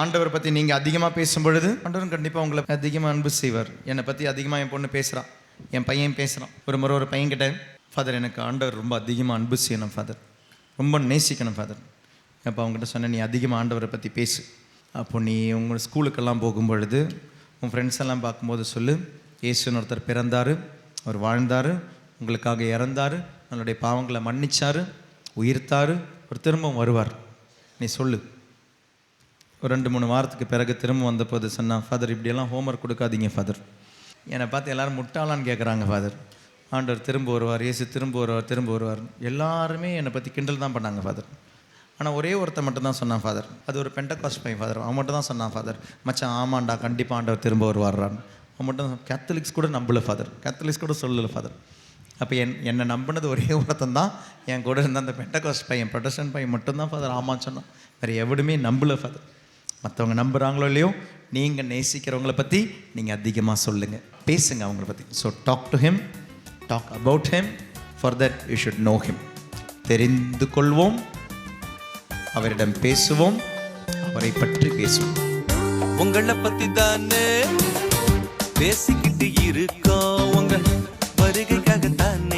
ஆண்டவரை பற்றி நீங்கள் அதிகமாக பேசும் பொழுது ஆண்டவரும் கண்டிப்பாக உங்களை அதிகமாக அன்பு செய்வார். என்னை பற்றி அதிகமாக என் பொண்ணு பேசுகிறான், என் பையன் பேசுகிறான். ஒரு முறை ஒரு பையன்கிட்ட, ஃபாதர் எனக்கு ஆண்டவர் ரொம்ப அதிகமாக அன்பு செய்யணும் ஃபாதர், ரொம்ப நேசிக்கணும் ஃபாதர். அப்போ அவங்ககிட்ட சொன்னேன், நீ அதிகமாக ஆண்டவரை பற்றி பேசு. அப்போ நீ உங்கள் ஸ்கூலுக்கெல்லாம் போகும்பொழுது உன் ஃப்ரெண்ட்ஸ் எல்லாம் பார்க்கும்போது சொல்லு, இயேசுன்னு ஒருத்தர் பிறந்தார், அவர் வாழ்ந்தார், உங்களுக்காக இறந்தார், நம்மளுடைய பாவங்களை மன்னிச்சார், உயிர்த்தார், ஒரு திரும்பவும் வருவார். நீ சொல்லு. ஒரு 2-3 வாரத்துக்கு பிறகு திரும்ப வந்தபோது சொன்னான், ஃபாதர் இப்படியெல்லாம் ஹோம்ஒர்க் கொடுக்காதீங்க ஃபாதர். என்னை பார்த்து எல்லோரும் முட்டாளான்னு கேட்குறாங்க ஃபாதர். ஆண்டவர் திரும்ப வருவார், இயேசு திரும்ப வருவார், திரும்ப வருவார். எல்லாருமே என்னை பற்றி கிண்டல் தான் பண்ணாங்க ஃபாதர். ஆனால் ஒரே ஒருத்தர் மட்டும் தான் சொன்னான் ஃபாதர், அது ஒரு பெண்டகாஸ்ட் பையன் ஃபாதர். அவன் மட்டும் தான் சொன்னான் ஃபாதர், மச்சான் ஆமாண்டா கண்டிப்பாக ஆண்டவர் திரும்ப வருவார்றான்னு. அவன் மட்டும் கேத்தலிக்ஸ் கூட நம்பலை ஃபாதர், கேத்தலிக்ஸ் கூட சொல்லலை ஃபாதர். அப்போ என்னை நம்பினது ஒரே ஒருத்தன் தான், என் கூட இருந்த அந்த பெண்டகாஸ்ட் பையன், ப்ரொடெஸ்டன்ட் பையன் மட்டும்தான் ஃபாதர் ஆமான்னு சொன்னான். வேறு எவடுமே நம்பலை ஃபாதர். மற்றவங்க நம்புகிறாங்களோ இல்லையோ, நீங்கள் நேசிக்கிறவங்கள பற்றி நீங்கள் அதிகமாக சொல்லுங்கள், பேசுங்க அவங்கள பற்றி. So talk to him, talk about him, for that you should know him. தெரிந்து கொள்வோம், அவரிடம் பேசுவோம், அவரை பற்றி பேசுவோம். உங்களை பற்றி தானே பேசிக்கிட்டு இருக்கோம், உங்கள் வருகைக்காக தானே